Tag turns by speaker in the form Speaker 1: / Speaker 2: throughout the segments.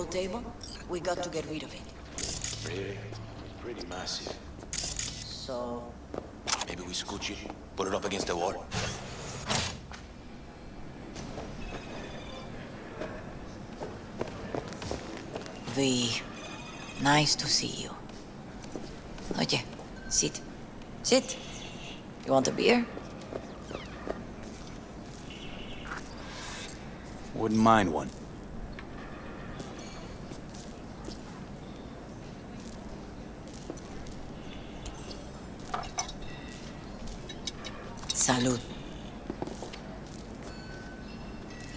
Speaker 1: pool table? We got to get rid of it.
Speaker 2: Really? Pretty massive.
Speaker 1: So...
Speaker 2: Maybe we scooch it, put it up against the wall.
Speaker 1: V, nice to see you. Oye, sit. Sit. You want a beer?
Speaker 3: Wouldn't mind one.
Speaker 1: Salud.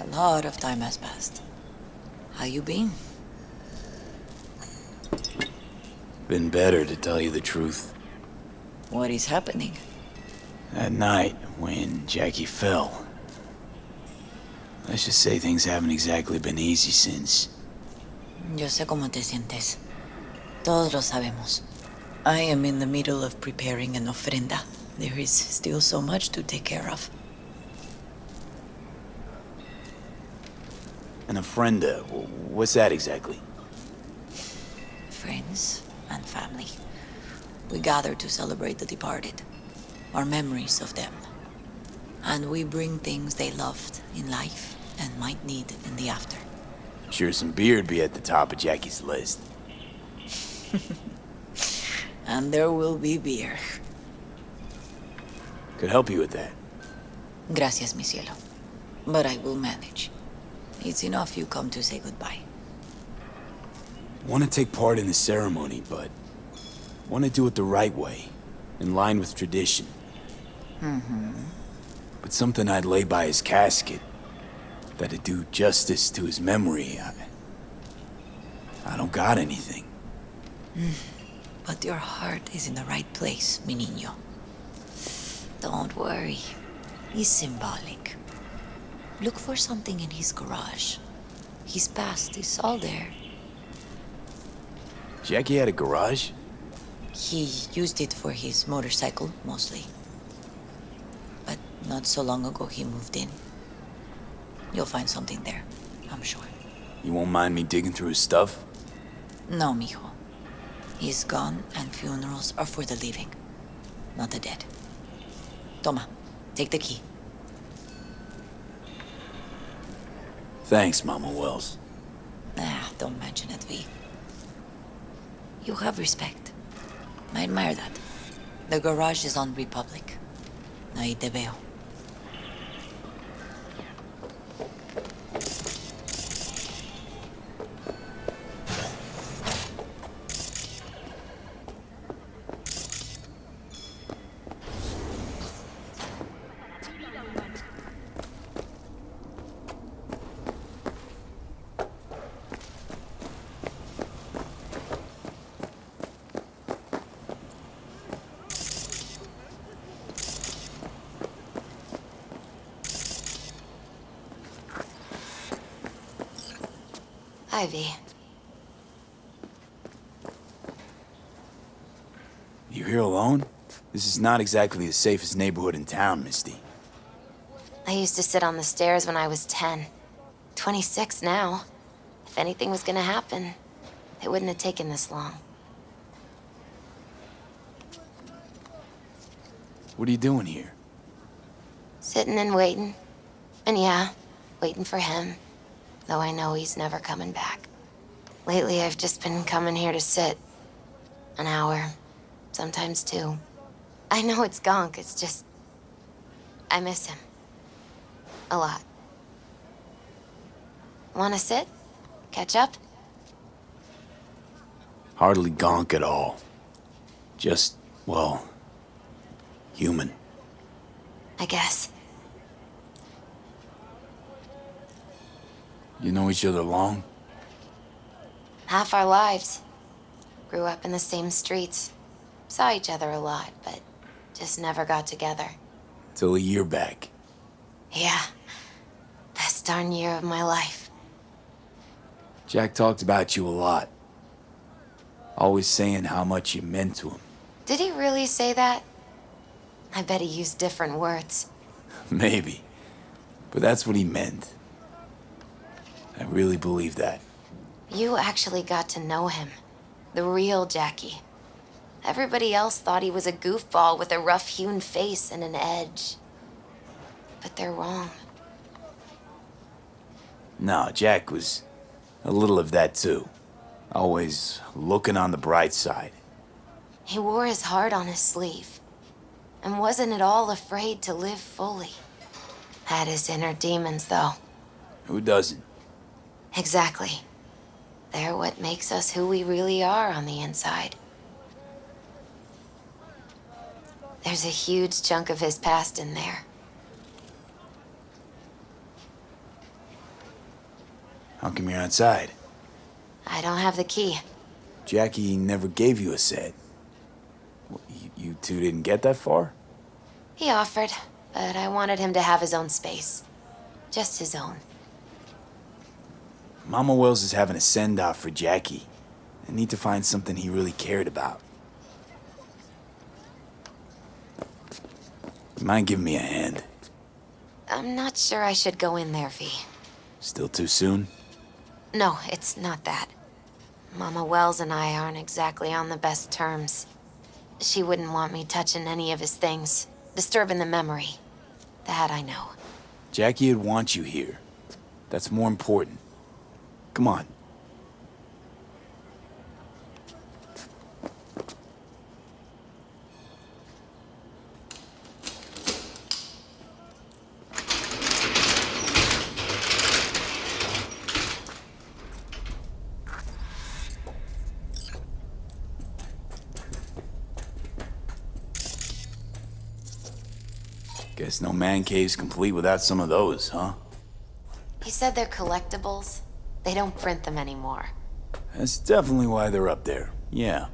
Speaker 1: A lot of time has passed. How you been?
Speaker 3: Been better, to tell you the truth.
Speaker 1: What is happening?
Speaker 3: That night, when Jackie fell. Let's just say things haven't exactly been easy since.
Speaker 1: Yo sé cómo te sientes. Todos lo sabemos. I am in the middle of preparing an ofrenda. There is still so much to take care of.
Speaker 3: An ofrenda, what's that exactly?
Speaker 1: Friends and family. We gather to celebrate the departed, our memories of them. And we bring things they loved in life and might need in the after.
Speaker 3: Sure some beer'd be at the top of Jackie's list.
Speaker 1: And there will be beer.
Speaker 3: Could help you with that.
Speaker 1: Gracias, mi cielo. But I will manage. It's enough you come to say goodbye.
Speaker 3: Want to take part in the ceremony, but want to do it the right way, in line with tradition. But something I'd lay by his casket, that'd do justice to his memory. I don't got anything.
Speaker 1: But your heart is in the right place, mi niño. Don't worry. It's symbolic. Look for something in his garage. His past is all there.
Speaker 3: Jackie had a garage?
Speaker 1: He used it for his motorcycle, mostly. But not so long ago he moved in. You'll find something there, I'm sure.
Speaker 3: You won't mind me digging through his stuff?
Speaker 1: No, mijo. He's gone and funerals are for the living, not the dead. Toma, take the key.
Speaker 3: Thanks, Mama Wells.
Speaker 1: Don't mention it, V. You have respect. I admire that. The garage is on Republic. Ahí te veo. Ivy.
Speaker 3: You here alone? This is not exactly the safest neighborhood in town, Misty.
Speaker 4: I used to sit on the stairs when I was 10. 26 now. If anything was gonna happen, it wouldn't have taken this long.
Speaker 3: What are you doing here?
Speaker 4: Sitting and waiting. And yeah, waiting for him. Though I know he's never coming back. Lately, I've just been coming here to sit. An hour, sometimes two. I know it's gunk, it's just... I miss him. A lot. Wanna sit? Catch up?
Speaker 3: Hardly gonk at all. Just, well, human.
Speaker 4: I guess.
Speaker 3: You know each other long?
Speaker 4: Half our lives. Grew up in the same streets. Saw each other a lot, but just never got together.
Speaker 3: Till a year back.
Speaker 4: Yeah. Best darn year of my life.
Speaker 3: Jack talked about you a lot. Always saying how much you meant to him.
Speaker 4: Did he really say that? I bet he used different words.
Speaker 3: Maybe. But that's what he meant. I really believe that.
Speaker 4: You actually got to know him. The real Jackie. Everybody else thought he was a goofball with a rough-hewn face and an edge. But they're wrong.
Speaker 3: No, Jack was a little of that too. Always looking on the bright side.
Speaker 4: He wore his heart on his sleeve. And wasn't at all afraid to live fully. Had his inner demons, though.
Speaker 3: Who doesn't?
Speaker 4: Exactly. They're what makes us who we really are on the inside. There's a huge chunk of his past in there.
Speaker 3: How come you're outside?
Speaker 4: I don't have the key.
Speaker 3: Jackie never gave you a set. You two didn't get that far?
Speaker 4: He offered, but I wanted him to have his own space. Just his own.
Speaker 3: Mama Wells is having a send-off for Jackie. I need to find something he really cared about. You mind giving me a hand?
Speaker 4: I'm not sure I should go in there, V.
Speaker 3: Still too soon?
Speaker 4: No, it's not that. Mama Wells and I aren't exactly on the best terms. She wouldn't want me touching any of his things, disturbing the memory. That I know.
Speaker 3: Jackie would want you here. That's more important. Come on. Guess no man cave's complete without some of those, huh?
Speaker 4: He said they're collectibles. They don't print them anymore.
Speaker 3: That's definitely why they're up there. Yeah.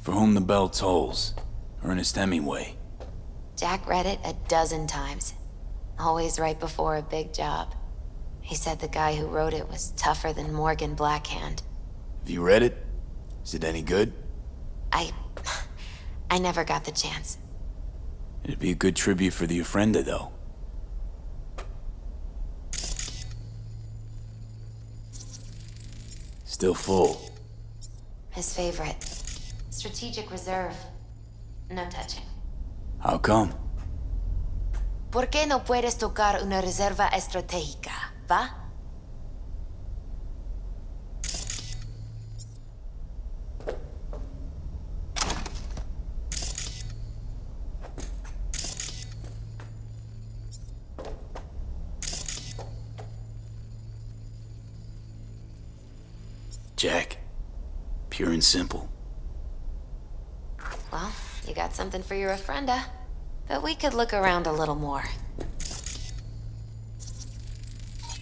Speaker 3: For Whom the Bell Tolls. Ernest Hemingway.
Speaker 4: Jack read it a dozen times. Always right before a big job. He said the guy who wrote it was tougher than Morgan Blackhand.
Speaker 3: Have you read it? Is it any good?
Speaker 4: I never got the chance.
Speaker 3: It'd be a good tribute for the Ofrenda, though. Still full.
Speaker 4: His favorite. Strategic reserve. No touching.
Speaker 3: How come?
Speaker 4: ¿Por qué no puedes tocar una reserva estratégica, va?
Speaker 3: Jack. Pure and simple.
Speaker 4: Well, you got something for your Ofrenda. But we could look around a little more.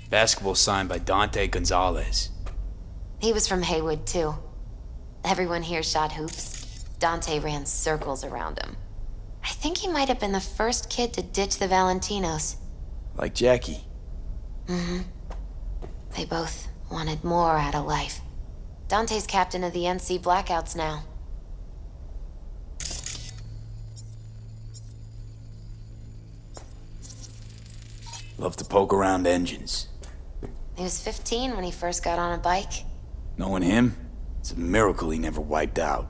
Speaker 3: Basketball signed by Dante Gonzalez.
Speaker 4: He was from Haywood, too. Everyone here shot hoops. Dante ran circles around him. I think he might have been the first kid to ditch the Valentinos.
Speaker 3: Like Jackie.
Speaker 4: Mm-hmm. They both wanted more out of life. Dante's captain of the NC Blackouts now.
Speaker 3: Love to poke around engines.
Speaker 4: He was 15 when he first got on a bike.
Speaker 3: Knowing him, it's a miracle he never wiped out.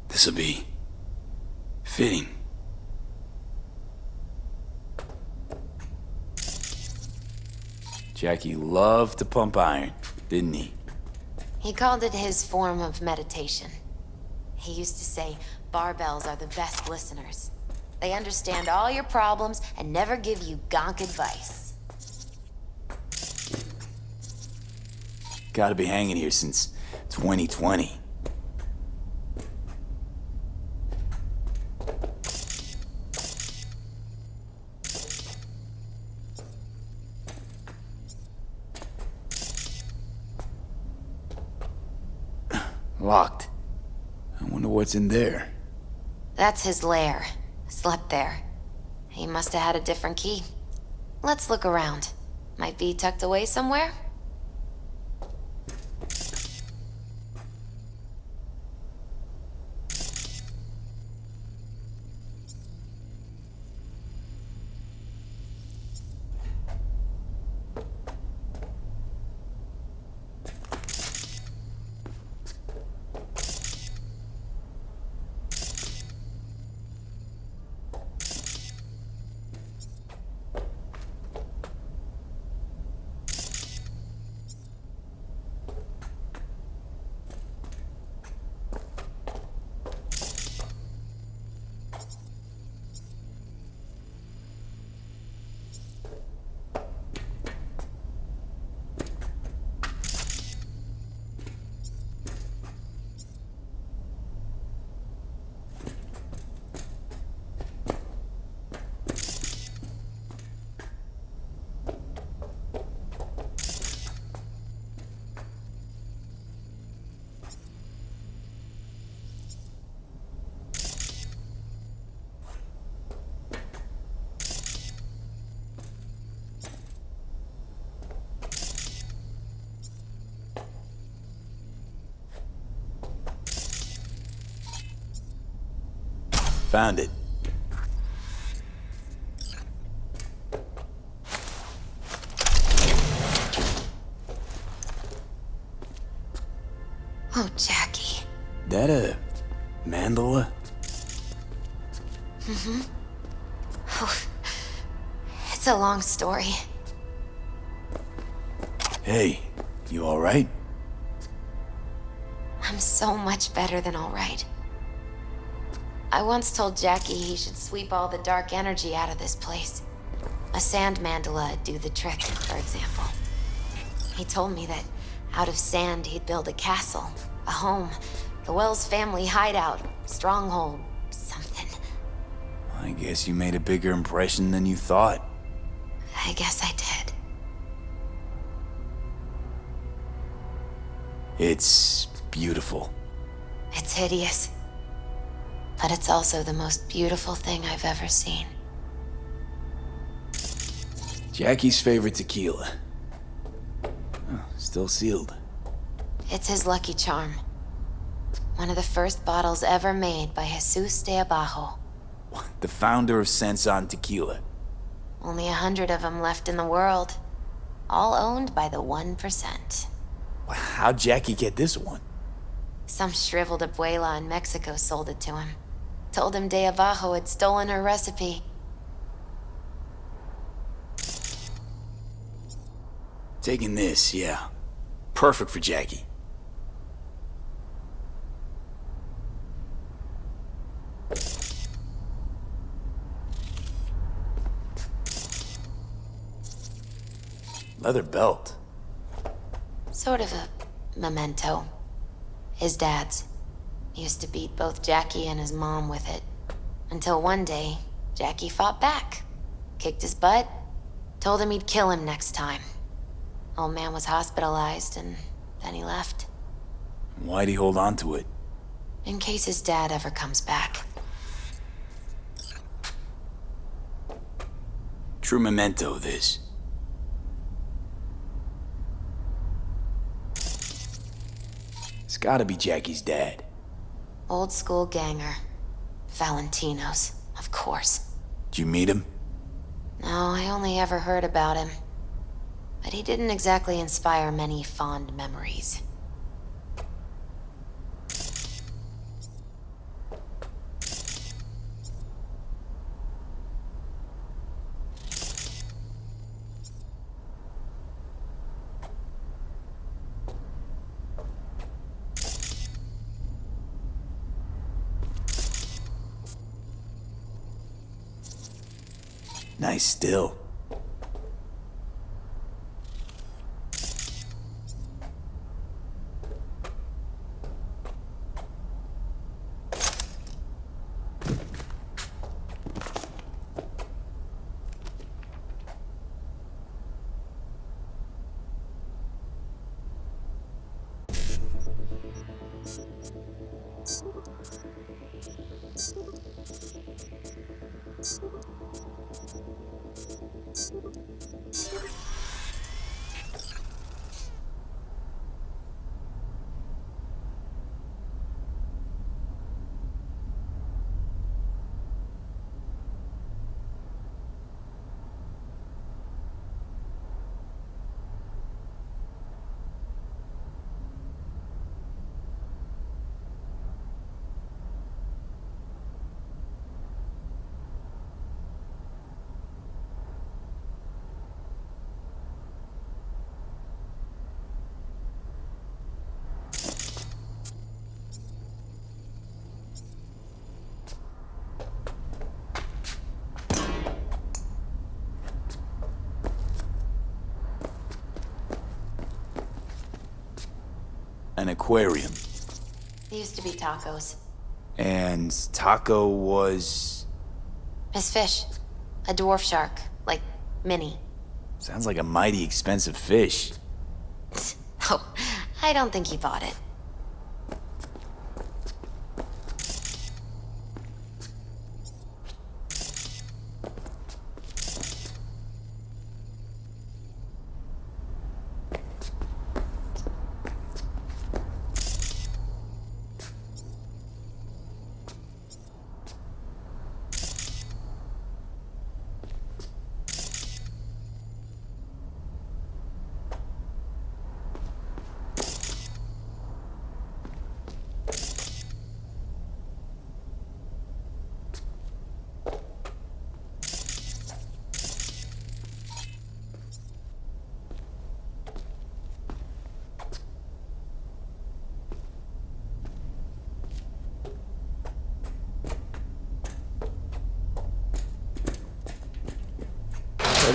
Speaker 3: This'll be fitting. Jackie loved to pump iron, didn't he?
Speaker 4: He called it his form of meditation. He used to say, barbells are the best listeners. They understand all your problems and never give you gonk advice.
Speaker 3: Gotta be hanging here since 2020. Locked. I wonder what's in there.
Speaker 4: That's his lair. Slept there. He must have had a different key. Let's look around. Might be tucked away somewhere?
Speaker 3: Found it.
Speaker 4: Oh, Jackie.
Speaker 3: That a mandala?
Speaker 4: Oh, it's a long story.
Speaker 3: Hey, you alright?
Speaker 4: I'm so much better than all right. I once told Jackie he should sweep all the dark energy out of this place. A sand mandala'd do the trick, for example. He told me that out of sand he'd build a castle, a home, the Wells family hideout, stronghold, something.
Speaker 3: I guess you made a bigger impression than you thought.
Speaker 4: I guess I did.
Speaker 3: It's beautiful.
Speaker 4: It's hideous. But it's also the most beautiful thing I've ever seen.
Speaker 3: Jackie's favorite tequila. Oh, still sealed.
Speaker 4: It's his lucky charm. One of the first bottles ever made by Jesus de Abajo.
Speaker 3: The founder of Sensan Tequila.
Speaker 4: Only 100 of them left in the world. All owned by the 1%.
Speaker 3: How'd Jackie get this one?
Speaker 4: Some shriveled abuela in Mexico sold it to him. Told him de Abajo had stolen her recipe.
Speaker 3: Taking this, yeah. Perfect for Jackie. Leather belt.
Speaker 4: Sort of a memento. His dad's. He used to beat both Jackie and his mom with it. Until one day, Jackie fought back. Kicked his butt. Told him he'd kill him next time. Old man was hospitalized, and then he left.
Speaker 3: Why'd he hold on to it?
Speaker 4: In case his dad ever comes back.
Speaker 3: True memento, this. It's gotta be Jackie's dad.
Speaker 4: Old school ganger. Valentino's, of course.
Speaker 3: Did you meet him?
Speaker 4: No, I only ever heard about him. But he didn't exactly inspire many fond memories.
Speaker 3: Nice still. An aquarium.
Speaker 4: They used to be tacos.
Speaker 3: And Taco was...
Speaker 4: His fish. A dwarf shark. Like, mini.
Speaker 3: Sounds like a mighty expensive fish.
Speaker 4: Oh, I don't think he bought it.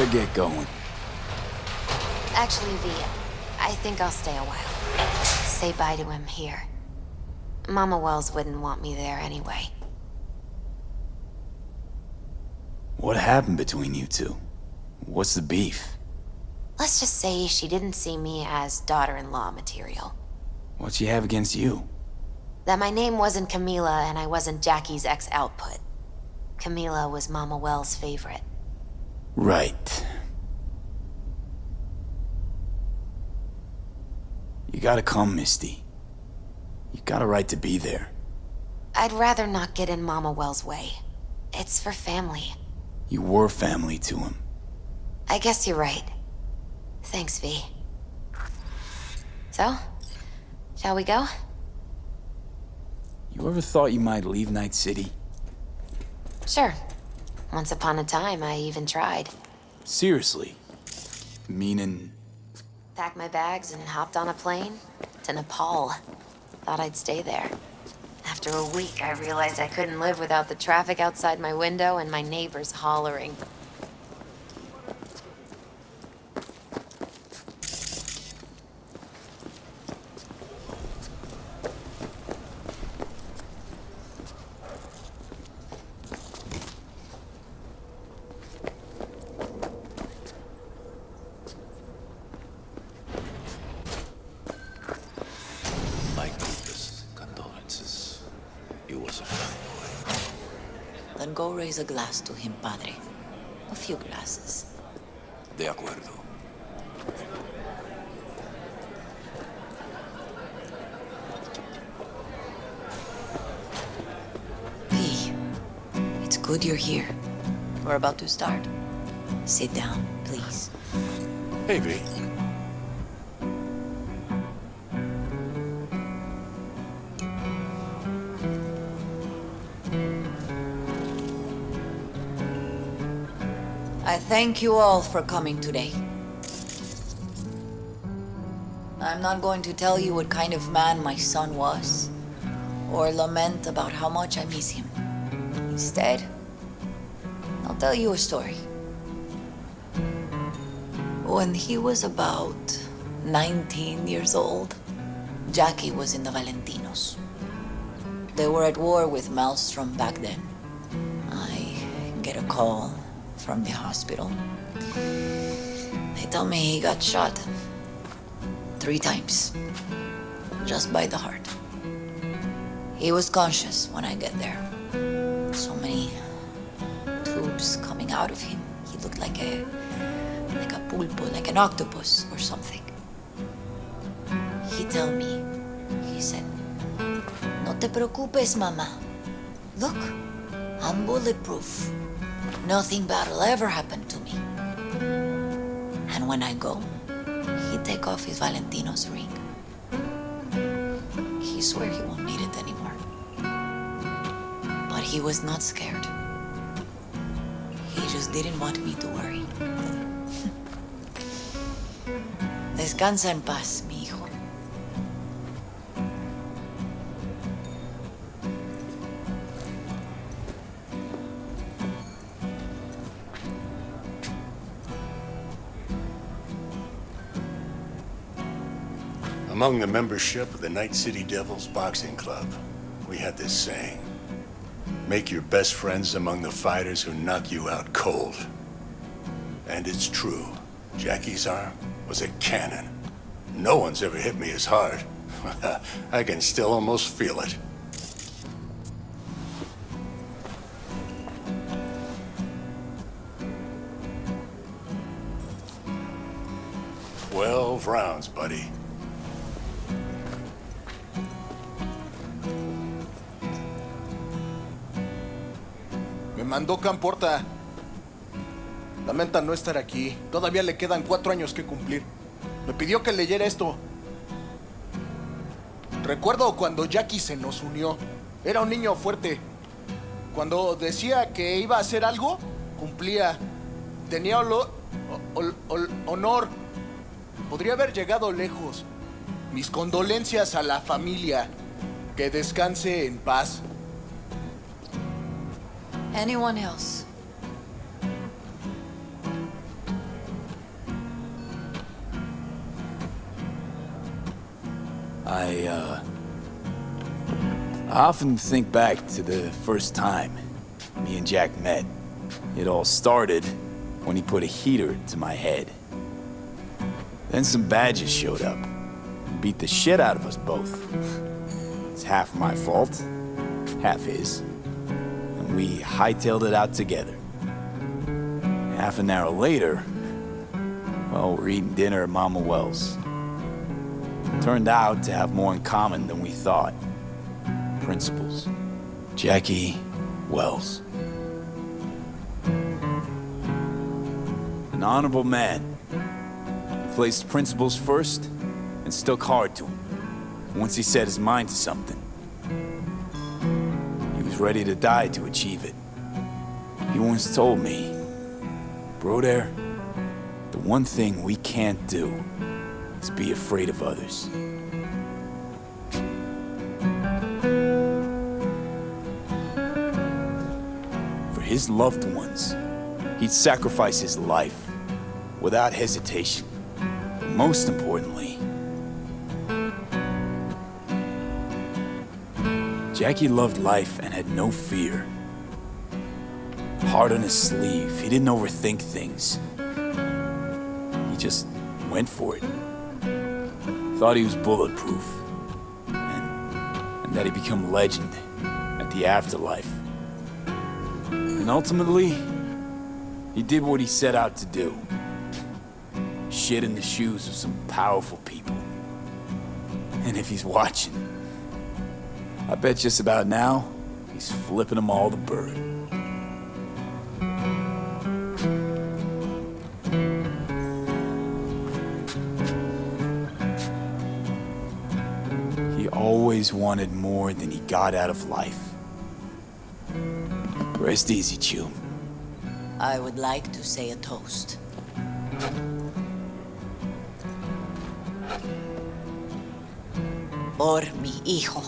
Speaker 3: better get going.
Speaker 4: Actually, V, I think I'll stay a while. Say bye to him here. Mama Wells wouldn't want me there anyway.
Speaker 3: What happened between you two? What's the beef?
Speaker 4: Let's just say she didn't see me as daughter-in-law material.
Speaker 3: What she have against you?
Speaker 4: That my name wasn't Camila and I wasn't Jackie's ex-output. Camila was Mama Wells' favorite.
Speaker 3: Right. You gotta come, Misty. You got a right to be there.
Speaker 4: I'd rather not get in Mama Wells' way. It's for family.
Speaker 3: You were family to him.
Speaker 4: I guess you're right. Thanks, V. So, shall we go?
Speaker 3: You ever thought you might leave Night City?
Speaker 4: Sure. Once upon a time, I even tried.
Speaker 3: Seriously? Meaning...
Speaker 4: Packed my bags and hopped on a plane to Nepal. Thought I'd stay there. After a week, I realized I couldn't live without the traffic outside my window and my neighbors hollering.
Speaker 2: My deepest condolences. He was a fine boy.
Speaker 1: Then go raise a glass to him, padre. A few glasses.
Speaker 2: De acuerdo.
Speaker 1: V, it's good you're here. We're about to start. Sit down, please.
Speaker 2: Hey, V.
Speaker 1: I thank you all for coming today. I'm not going to tell you what kind of man my son was, or lament about how much I miss him. Instead, I'll tell you a story. When he was about 19 years old, Jackie was in the Valentinos. They were at war with Maelstrom back then. I get a call from the hospital. They tell me he got shot 3 times, just by the heart. He was conscious when I get there. So many tubes coming out of him. He looked like a pulpo, like an octopus or something. He tell me, he said, "No te preocupes, mama. Look, I'm bulletproof. Nothing bad will ever happen to me." And when I go, he take off his Valentino's ring. He swear he won't need it anymore. But he was not scared. He just didn't want me to worry. Descansa en paz, mi hijo.
Speaker 5: Among the membership of the Night City Devils Boxing Club, we had this saying: make your best friends among the fighters who knock you out cold. And it's true. Jackie's arm was a cannon. No one's ever hit me as hard. I can still almost feel it. 12 rounds, buddy.
Speaker 6: Me mandó Camporta. Lamenta no estar aquí. Todavía le quedan 4 años que cumplir. Me pidió que leyera esto. Recuerdo cuando Jackie se nos unió. Era un niño fuerte. Cuando decía que iba a hacer algo, cumplía. Tenía honor. Podría haber llegado lejos. Mis condolencias a la familia. Que descanse en paz.
Speaker 1: Anyone else?
Speaker 3: I often think back to the first time me and Jack met. It all started when he put a heater to my head. Then some badges showed up and beat the shit out of us both. It's half my fault, half his. And we hightailed it out together. Half an hour later, well, we're eating dinner at Mama Wells. Turned out to have more in common than we thought. Principles. Jackie Wells. An honorable man. He placed principles first and stuck hard to him. Once he set his mind to something, he was ready to die to achieve it. He once told me, Broder, the one thing we can't do is be afraid of others. For his loved ones, he'd sacrifice his life without hesitation. But most importantly, Jackie loved life and had no fear. Heart on his sleeve, he didn't overthink things. He just went for it. Thought he was bulletproof, and that he'd become legend at the afterlife. And ultimately, he did what he set out to do. Shit in the shoes of some powerful people. And if he's watching, I bet just about now, he's flipping them all the bird. He always wanted more than he got out of life. Rest easy, Chum.
Speaker 1: I would like to say a toast. Por mi hijo.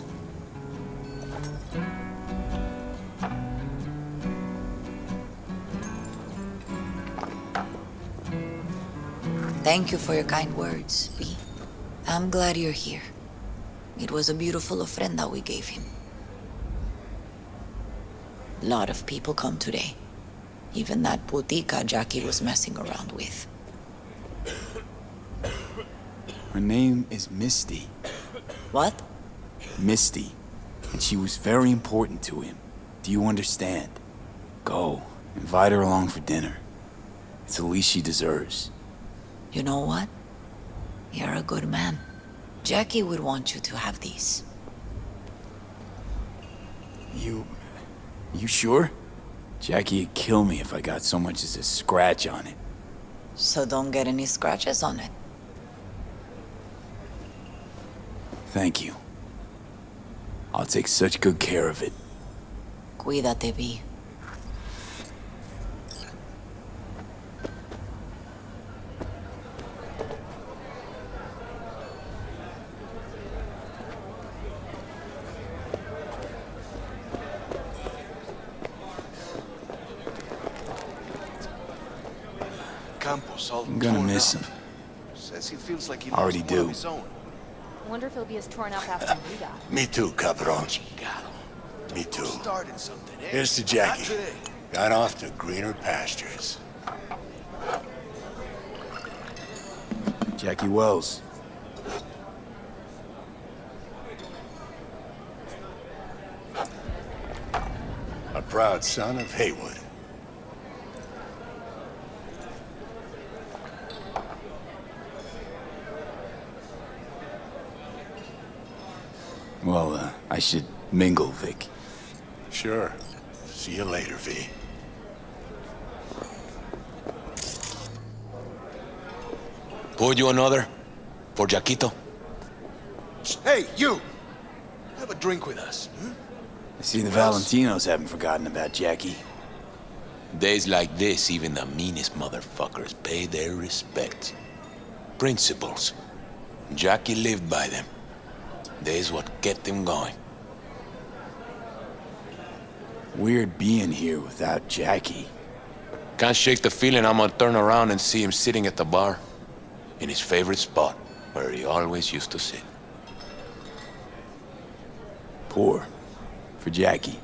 Speaker 1: Thank you for your kind words, V. I'm glad you're here. It was a beautiful ofrenda we gave him. A lot of people come today. Even that putica Jackie was messing around with.
Speaker 3: Her name is Misty.
Speaker 1: What?
Speaker 3: Misty. And she was very important to him. Do you understand? Go. Invite her along for dinner. It's the least she deserves.
Speaker 1: You know what? You're a good man. Jackie would want you to have these.
Speaker 3: You sure? Jackie'd kill me if I got so much as a scratch on it.
Speaker 1: So don't get any scratches on it.
Speaker 3: Thank you. I'll take such good care of it.
Speaker 1: Cuídate, V.
Speaker 6: Campos all
Speaker 3: I'm gonna
Speaker 6: torn
Speaker 3: miss
Speaker 6: up.
Speaker 3: him.
Speaker 6: Says he feels like he
Speaker 3: Already
Speaker 6: lost one of
Speaker 3: do.
Speaker 6: his own.
Speaker 7: Wonder if he'll be as torn up after we got.
Speaker 5: Me too, Cabron. Me too.
Speaker 6: Started something, eh?
Speaker 5: Here's to
Speaker 6: Not
Speaker 5: Jackie.
Speaker 6: today.
Speaker 5: Gone off to greener pastures.
Speaker 3: Jackie Wells.
Speaker 5: A proud son of Haywood.
Speaker 3: Well, I should mingle, Vic.
Speaker 5: Sure. See you later, V.
Speaker 2: Pour you another? For Jaquito?
Speaker 6: Hey, you! Have a drink with us.
Speaker 3: I see the Valentinos haven't forgotten about Jackie.
Speaker 2: Days like this, even the meanest motherfuckers pay their respects. Principles. Jackie lived by them. They's what kept him going.
Speaker 3: Weird being here without Jackie.
Speaker 2: Can't shake the feeling I'm gonna turn around and see him sitting at the bar. In his favorite spot, where he always used to sit.
Speaker 3: Pour. For Jackie.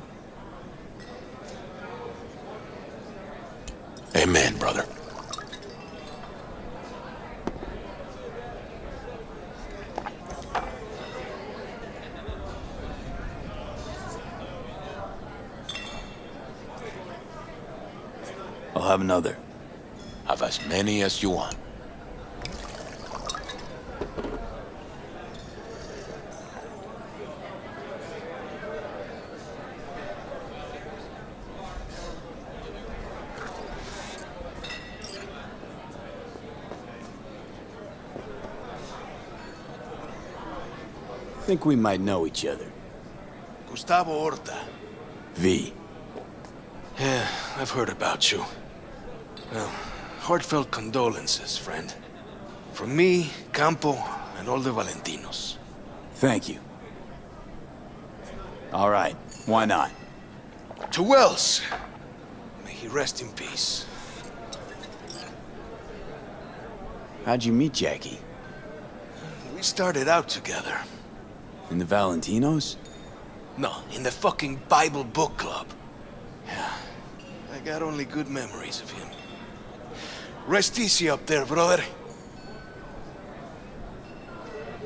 Speaker 2: Amen, brother.
Speaker 3: I'll have another.
Speaker 2: Have as many as you want.
Speaker 3: Think we might know each other.
Speaker 8: Gustavo Horta.
Speaker 3: V.
Speaker 8: Yeah, I've heard about you. Well, heartfelt condolences, friend. From me, Campo, and all the Valentinos.
Speaker 3: Thank you. All right, why not?
Speaker 8: To Wells! May he rest in peace.
Speaker 3: How'd you meet Jackie?
Speaker 8: We started out together.
Speaker 3: In the Valentinos?
Speaker 8: No, in the fucking Bible book club. Yeah, I got only good memories of him. Rest easy up there, brother.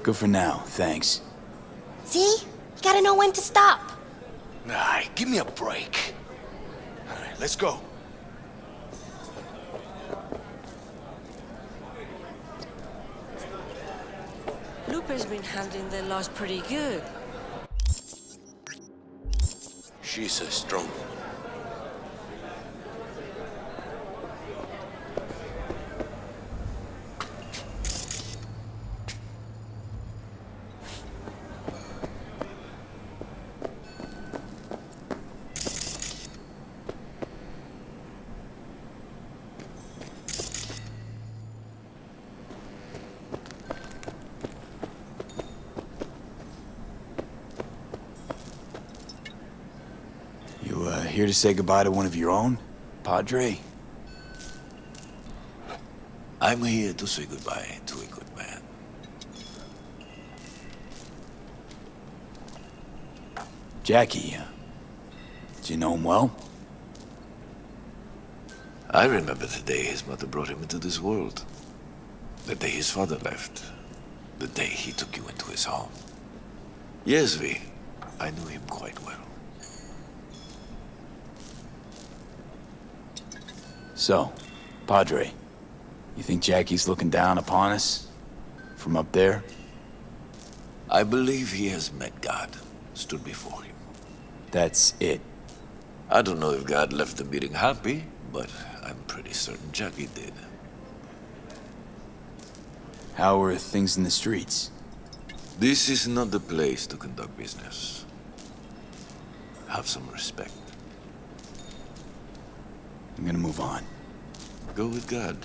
Speaker 3: Good for now, thanks.
Speaker 4: See? You gotta know when to stop.
Speaker 8: Nah, give me a break. All right, let's go.
Speaker 9: Lupe's been handling the loss pretty good.
Speaker 2: She's a strong woman.
Speaker 3: Here to say goodbye to one of your own, Padre?
Speaker 10: I'm here to say goodbye to a good man.
Speaker 3: Jackie, did you know him well?
Speaker 10: I remember the day his mother brought him into this world. The day his father left. The day he took you into his home. Yes, V. I knew him quite well.
Speaker 3: So, Padre, you think Jackie's looking down upon us? From up there?
Speaker 10: I believe he has met God, stood before him.
Speaker 3: That's it.
Speaker 10: I don't know if God left the meeting happy, but I'm pretty certain Jackie did.
Speaker 3: How are things in the streets?
Speaker 10: This is not the place to conduct business. Have some respect.
Speaker 3: I'm gonna move on.
Speaker 10: Go with God.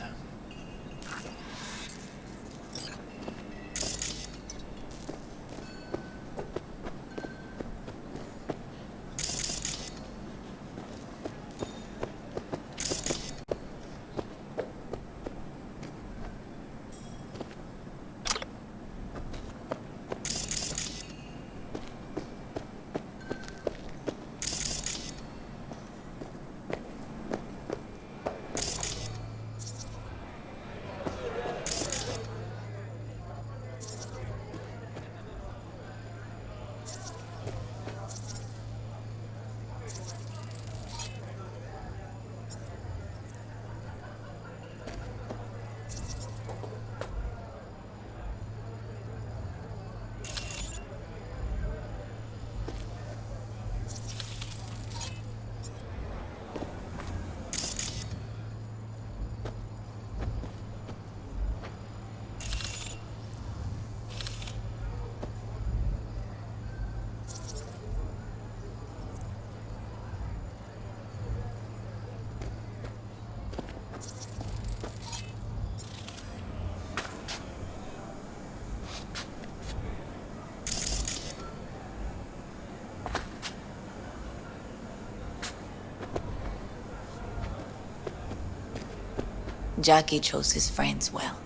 Speaker 1: Jackie chose his friends well.